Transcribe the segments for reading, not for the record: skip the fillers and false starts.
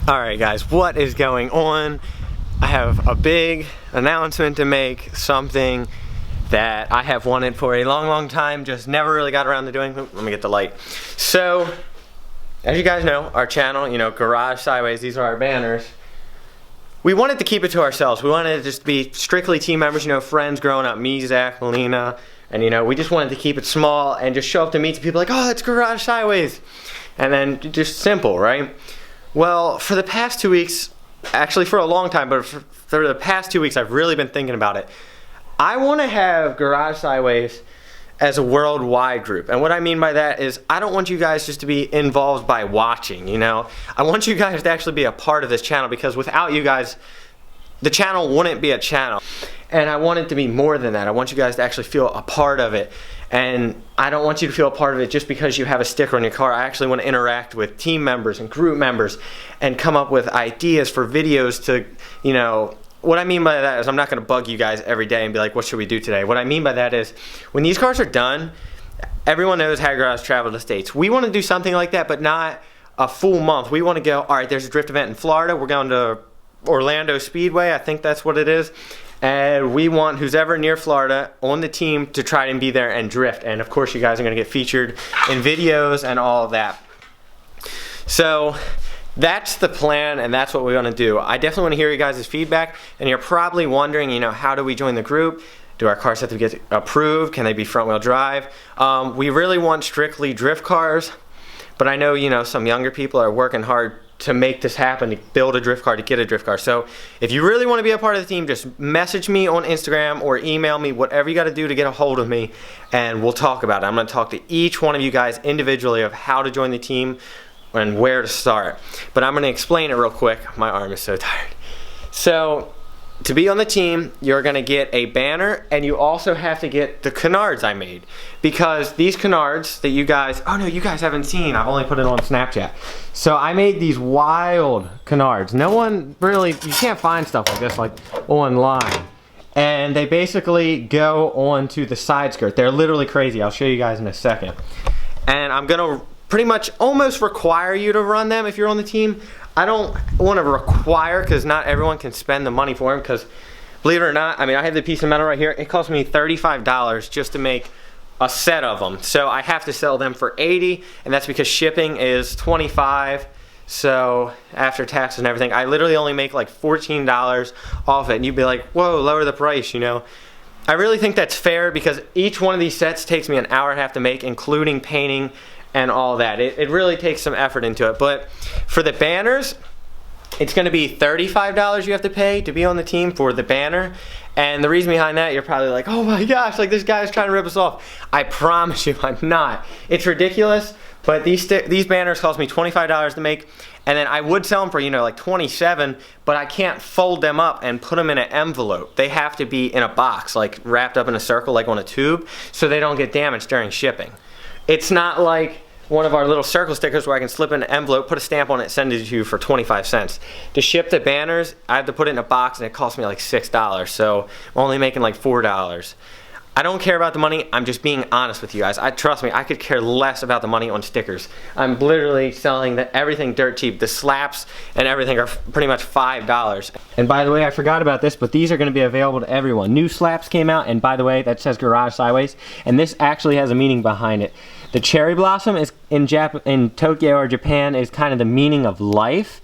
Alright guys, what is going on? I have a big announcement to make, something that I have wanted for a long time, just never really got around to doing. Let me get the light. So, as you guys know, our channel, Garage Sideways, these are our banners. We wanted to keep it to ourselves. We wanted to just be strictly team members, friends growing up, me, Zach, Melina, and we just wanted to keep it small and just show up to meet people like, oh, it's Garage Sideways. And then just simple, right? Well, for the past 2 weeks, actually for a long time, but for the past 2 weeks, I've really been thinking about it. I want to have Garage Sideways as a worldwide group. And what I mean by that is I don't want you guys just to be involved by watching, I want you guys to actually be a part of this channel, because without you guys, the channel wouldn't be a channel. And I want it to be more than that. I want you guys to actually feel a part of it. And I don't want you to feel a part of it just because you have a sticker on your car. I actually want to interact with team members and group members and come up with ideas for videos to, what I mean by that is I'm not going to bug you guys every day and be like, what should we do today? What I mean by that is when these cars are done, everyone knows how Garage travel to the States. We want to do something like that, but not a full month. We want to go, all right, there's a drift event in Florida. We're going to Orlando Speedway. I think that's what it is. And we want who's ever near Florida on the team to try and be there and drift. And of course you guys are going to get featured in videos and all of that. So that's the plan, and that's what we want to do. I definitely want to hear you guys' feedback. And you're probably wondering, how do we join the group? Do our cars have to get approved? Can they be front wheel drive? We really want strictly drift cars. But I know, some younger people are working hard to make this happen, to build a drift car, to get a drift car. So if you really want to be a part of the team, just message me on Instagram or email me, whatever you got to do to get a hold of me, and we'll talk about it. I'm going to talk to each one of you guys individually of how to join the team and where to start. But I'm going to explain it real quick. My arm is so tired. So to be on the team, you're going to get a banner, and you also have to get the canards I made. Because these canards that you guys, oh no, you guys haven't seen, I've only put it on Snapchat. So I made these wild canards. No one really, you can't find stuff like this online. And they basically go onto the side skirt. They're literally crazy. I'll show you guys in a second. And I'm going to pretty much almost require you to run them if you're on the team. I don't want to require, because not everyone can spend the money for them, because believe it or not, I have the piece of metal right here. It cost me $35 just to make a set of them. So I have to sell them for $80, and that's because shipping is $25. So after taxes and everything, I literally only make like $14 off it. And you'd be like, whoa, lower the price, I really think that's fair, because each one of these sets takes me an hour and a half to make, including painting and all that. It really takes some effort into it. But for the banners, it's going to be $35 you have to pay to be on the team for the banner. And the reason behind that, you're probably like, oh my gosh, like this guy's trying to rip us off. I promise you, I'm not. It's ridiculous, but these banners cost me $25 to make. And then I would sell them for, like $27, but I can't fold them up and put them in an envelope. They have to be in a box, like wrapped up in a circle, like on a tube, so they don't get damaged during shipping. It's not like one of our little circle stickers where I can slip in an envelope, put a stamp on it, send it to you for 25 cents. To ship the banners, I have to put it in a box, and it cost me like $6, so I'm only making like $4. I don't care about the money. I'm just being honest with you guys. Trust me, I could care less about the money on stickers. I'm literally selling everything dirt cheap. The slaps and everything are pretty much $5. And by the way, I forgot about this, but these are going to be available to everyone. New slaps came out, and by the way, that says Garage Sideways, and this actually has a meaning behind it. The cherry blossom is in Tokyo or Japan is kind of the meaning of life.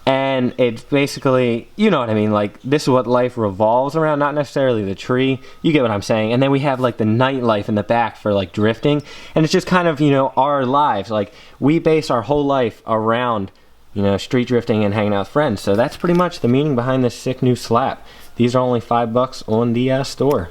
And it's basically, you know what I mean, like this is what life revolves around, not necessarily the tree. You get what I'm saying. And then we have like the nightlife in the back for like drifting. And it's just kind of, our lives. Like we base our whole life around, street drifting and hanging out with friends. So that's pretty much the meaning behind this sick new slap. These are only $5 on the store.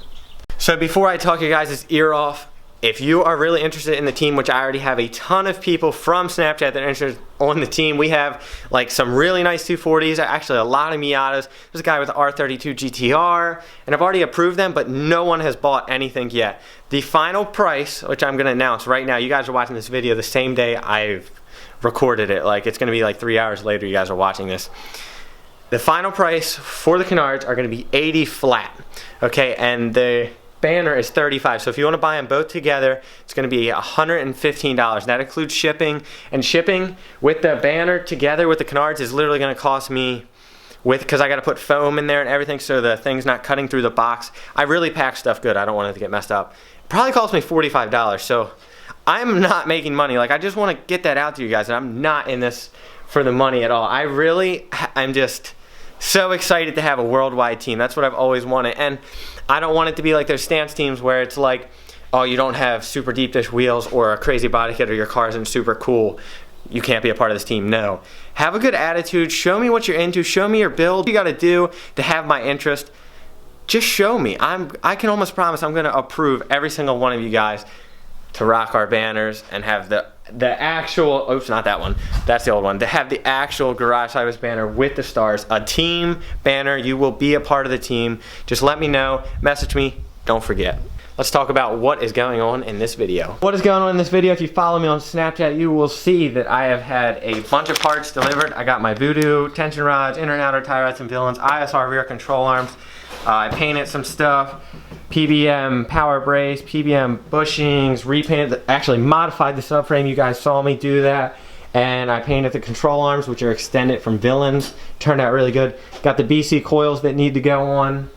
So before I talk you guys' ear off, if you are really interested in the team, which I already have a ton of people from Snapchat that are interested on the team. We have like some really nice 240s, actually a lot of Miatas. There's a guy with the R32 GTR, and I've already approved them, but no one has bought anything yet. The final price, which I'm going to announce right now, you guys are watching this video the same day I've recorded it. Like it's going to be like 3 hours later you guys are watching this. The final price for the canards are going to be $80 flat. Okay, and the banner is $35. So if you want to buy them both together, it's going to be $115. That includes shipping, and shipping with the banner together with the canards is literally going to cost me, because I got to put foam in there and everything so the thing's not cutting through the box. I really pack stuff good. I don't want it to get messed up. It probably cost me $45. So I'm not making money. Like, I just want to get that out to you guys, and I'm not in this for the money at all. I'm just so excited to have a worldwide team. That's what I've always wanted. And I don't want it to be like those stance teams where it's like, oh, you don't have super deep dish wheels or a crazy body kit, or your car isn't super cool, you can't be a part of this team. No. Have a good attitude. Show me what you're into. Show me your build. What you got to do to have my interest. Just show me. I can almost promise I'm going to approve every single one of you guys to rock our banners and have the actual, oops, not that one, that's the old one, to have the actual Garage Highways banner with the stars, a team banner. You will be a part of the team. Just let me know, message me, don't forget. Let's talk about what is going on in this video. What is going on in this video? If you follow me on Snapchat, you will see that I have had a bunch of parts delivered. I got my Voodoo tension rods, inner and outer tie rods and villains, ISR rear control arms. I painted some stuff, PBM power brace, PBM bushings, repainted, actually modified the subframe. You guys saw me do that. And I painted the control arms, which are extended from villains. Turned out really good. Got the BC coils that need to go on.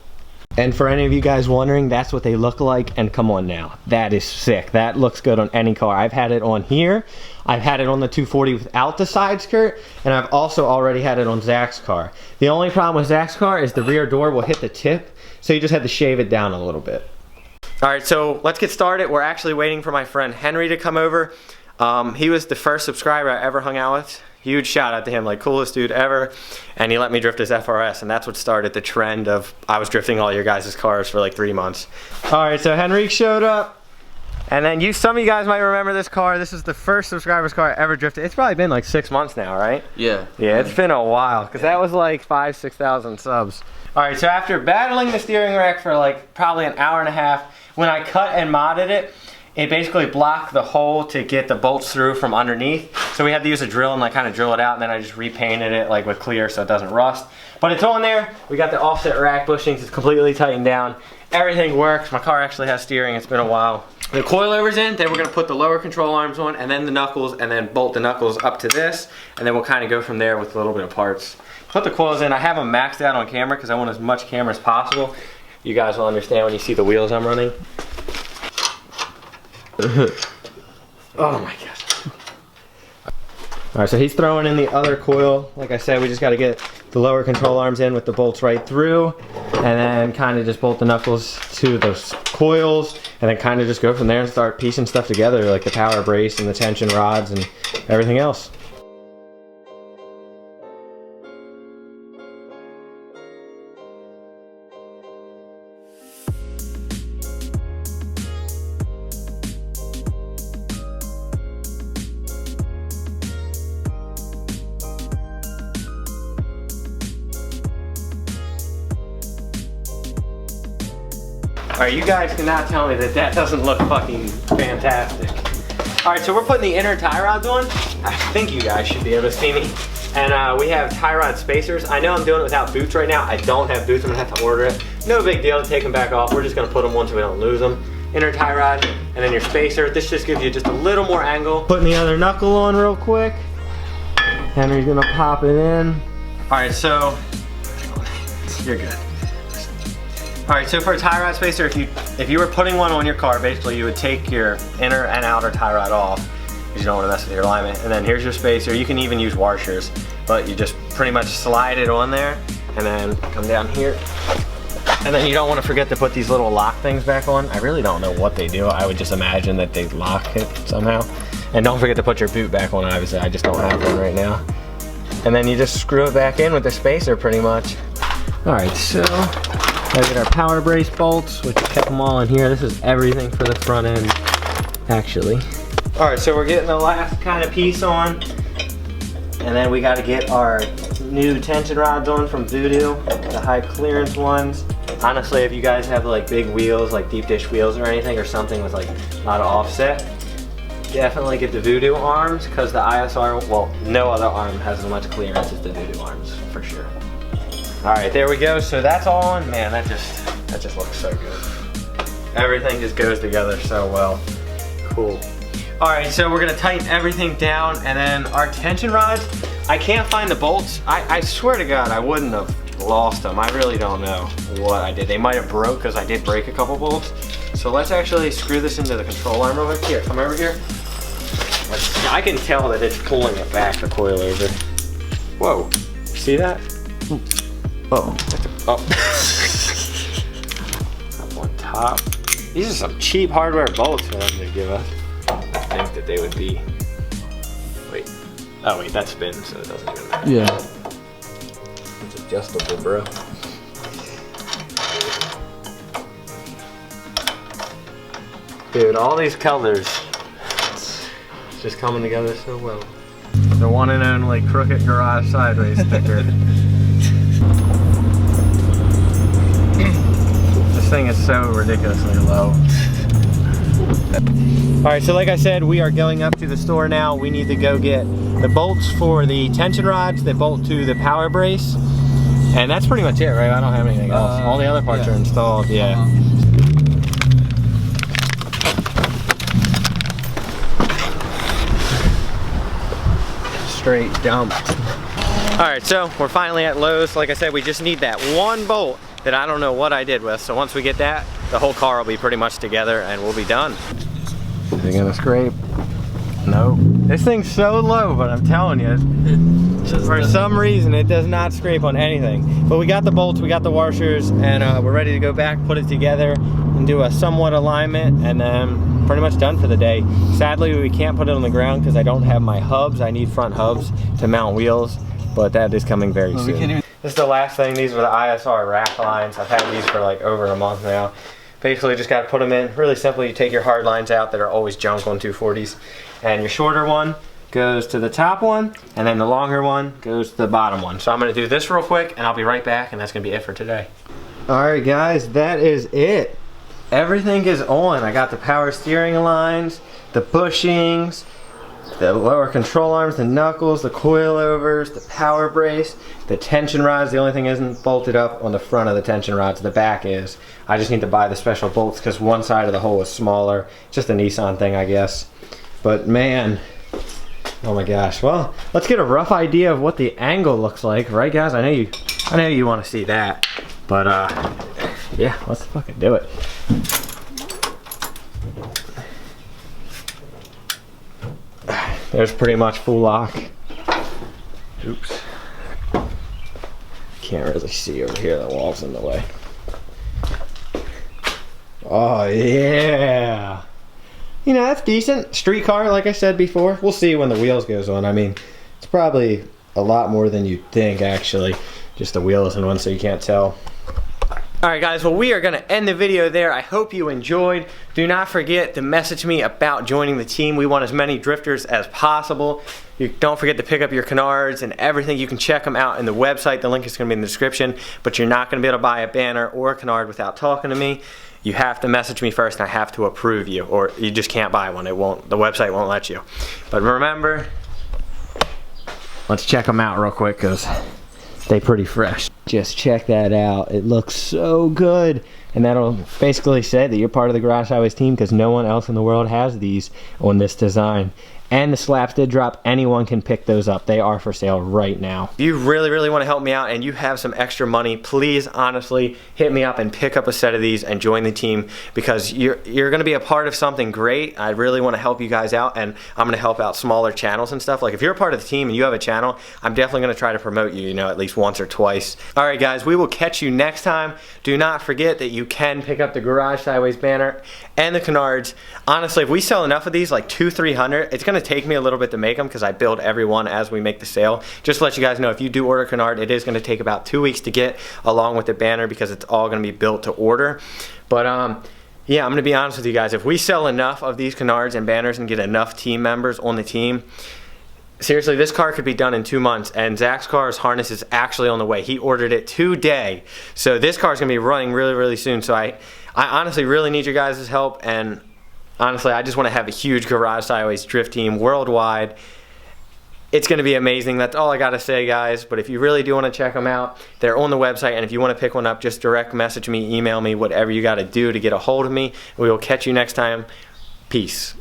And for any of you guys wondering, that's what they look like. And come on now, that is sick. That looks good on any car. I've had it on here. I've had it on the 240 without the side skirt, and I've also already had it on Zach's car. The only problem with Zach's car is the rear door will hit the tip, so you just have to shave it down a little bit. All right, so let's get started. We're actually waiting for my friend Henry to come over. He was the first subscriber I ever hung out with. Huge shout out to him, like coolest dude ever. And he let me drift his FRS, and that's what started the trend of I was drifting all your guys' cars for like 3 months. All right, so Henrik showed up. And then some of you guys might remember this car. This is the first subscriber's car I ever drifted. It's probably been like 6 months now, right? Yeah. Yeah, it's been a while, because that was like 5,000 to 6,000 subs. All right, so after battling the steering rack for like probably an hour and a half, when I cut and modded it, it basically blocked the hole to get the bolts through from underneath. So we had to use a drill and like kind of drill it out, and then I just repainted it like with clear so it doesn't rust. But it's on there. We got the offset rack bushings. It's completely tightened down. Everything works. My car actually has steering. It's been a while. The coilover's in, then we're gonna put the lower control arms on, and then the knuckles, and then bolt the knuckles up to this, and then we'll kind of go from there with a little bit of parts. Put the coils in. I have them maxed out on camera because I want as much camera as possible. You guys will understand when you see the wheels I'm running. Oh my gosh. Alright, so he's throwing in the other coil. Like I said, we just got to get the lower control arms in with the bolts right through, and then kind of just bolt the knuckles to those coils, and then kind of just go from there and start piecing stuff together, like the power brace and the tension rods and everything else. Alright, you guys cannot tell me that that doesn't look fucking fantastic. Alright, so we're putting the inner tie rods on. I think you guys should be able to see me. And we have tie rod spacers. I know I'm doing it without boots right now. I don't have boots, I'm gonna have to order it. No big deal to take them back off. We're just gonna put them on so we don't lose them. Inner tie rod, and then your spacer. This just gives you just a little more angle. Putting the other knuckle on real quick. Henry's gonna pop it in. Alright, so, you're good. Alright, so for a tie rod spacer, if you were putting one on your car, basically you would take your inner and outer tie rod off, because you don't want to mess with your alignment. And then here's your spacer. You can even use washers, but you just pretty much slide it on there, and then come down here. And then you don't want to forget to put these little lock things back on. I really don't know what they do. I would just imagine that they lock it somehow. And don't forget to put your boot back on, obviously. I just don't have one right now. And then you just screw it back in with the spacer pretty much. Alright, so I get our power brace bolts, which I kept them all in here. This is everything for the front end, actually. Alright, so we're getting the last kind of piece on. And then we got to get our new tension rods on from Voodoo, the high clearance ones. Honestly, if you guys have like big wheels, like deep dish wheels or anything, or something with like a lot of offset, definitely get the Voodoo arms, because the ISR, well, no other arm has as much clearance as the Voodoo arms, for sure. All right, there we go. So that's all on. Man, that just looks so good. Everything just goes together so well. Cool. Alright, so we're gonna tighten everything down, and then our tension rods, I can't find the bolts. I swear to God, I wouldn't have lost them. I really don't know what I did. They might have broke, because I did break a couple bolts. So let's actually screw this into the control arm real quick. Here, come over here. I can tell that it's pulling it back, the coilover. Whoa, see that? Whoa, oh. Up on top. These are some cheap hardware bolts for them to give us. I think that they would be, wait, oh wait, that spins, so it doesn't even matter. Yeah. It's adjustable, bro. Dude, all these colors, it's just coming together so well. The one and only Crooked Garage Sideways sticker. This thing is so ridiculously low. Alright, so like I said, we are going up to the store now. We need to go get the bolts for the tension rods that bolt to the power brace. And that's pretty much it, right? I don't have anything else. All the other parts are installed, yeah. Straight dumped. Alright, so we're finally at Lowe's. Like I said, we just need that one bolt that I don't know what I did with. So once we get that, the whole car will be pretty much together and we'll be done. Is it gonna scrape? No. This thing's so low, but I'm telling you, for some reason it does not scrape on anything. But we got the bolts, we got the washers, and we're ready to go back, put it together, and do a somewhat alignment, and then pretty much done for the day. Sadly, we can't put it on the ground because I don't have my hubs. I need front hubs to mount wheels, but that is coming very soon. This is the last thing. These were the ISR rack lines. I've had these for like over a month now. Basically, just got to put them in. Really simply, you take your hard lines out that are always junk on 240s, and your shorter one goes to the top one, and then the longer one goes to the bottom one. So I'm going to do this real quick, and I'll be right back, and that's going to be it for today. Alright guys, that is it. Everything is on. I got the power steering lines, the bushings, the lower control arms, the knuckles, the coilovers, the power brace, the tension rods. The only thing isn't bolted up on the front of the tension rods, the back is. I just need to buy the special bolts because one side of the hole is smaller. Just a Nissan thing, I guess. But man, oh my gosh. Well, let's get a rough idea of what the angle looks like, right guys? I know you want to see that. But yeah, let's fucking do it. There's pretty much full lock. Oops. Can't really see over here, the wall's in the way. Oh yeah. You know, that's decent. Street car, like I said before. We'll see when the wheels goes on. I mean, it's probably a lot more than you'd think actually. Just the wheel isn't one, so you can't tell. Alright guys, well we are going to end the video there. I hope you enjoyed. Do not forget to message me about joining the team. We want as many drifters as possible. Don't forget to pick up your canards and everything. You can check them out in the website. The link is going to be in the description. But you're not going to be able to buy a banner or a canard without talking to me. You have to message me first and I have to approve you, or you just can't buy one. The website won't let you. But remember, let's check them out real quick because they're pretty fresh. Just check that out. It looks so good. And that'll basically say that you're part of the Garage Highways team because no one else in the world has these on this design. And the slaps did drop. Anyone can pick those up. They are for sale right now. If you really want to help me out and you have some extra money, please honestly hit me up and pick up a set of these and join the team because you're going to be a part of something great. I really want to help you guys out, and I'm going to help out smaller channels and stuff. Like if you're a part of the team and you have a channel, I'm definitely going to try to promote you, at least once or twice. All right guys, we will catch you next time. Do not forget that you can pick up the Garage Sideways banner and the canards. Honestly, if we sell enough of these, like 200-300, it's going to take me a little bit to make them because I build every one as we make the sale. Just to let you guys know, if you do order a canard, it is going to take about 2 weeks to get along with the banner because it's all going to be built to order. But yeah, I'm going to be honest with you guys. If we sell enough of these canards and banners and get enough team members on the team, seriously, this car could be done in 2 months, and Zach's car's harness is actually on the way. He ordered it today. So this car's going to be running really soon. So I honestly really need your guys' help, and honestly, I just want to have a huge Garage Sideways drift team worldwide. It's going to be amazing. That's all I got to say, guys. But if you really do want to check them out, they're on the website. And if you want to pick one up, just direct message me, email me, whatever you got to do to get a hold of me. We will catch you next time. Peace.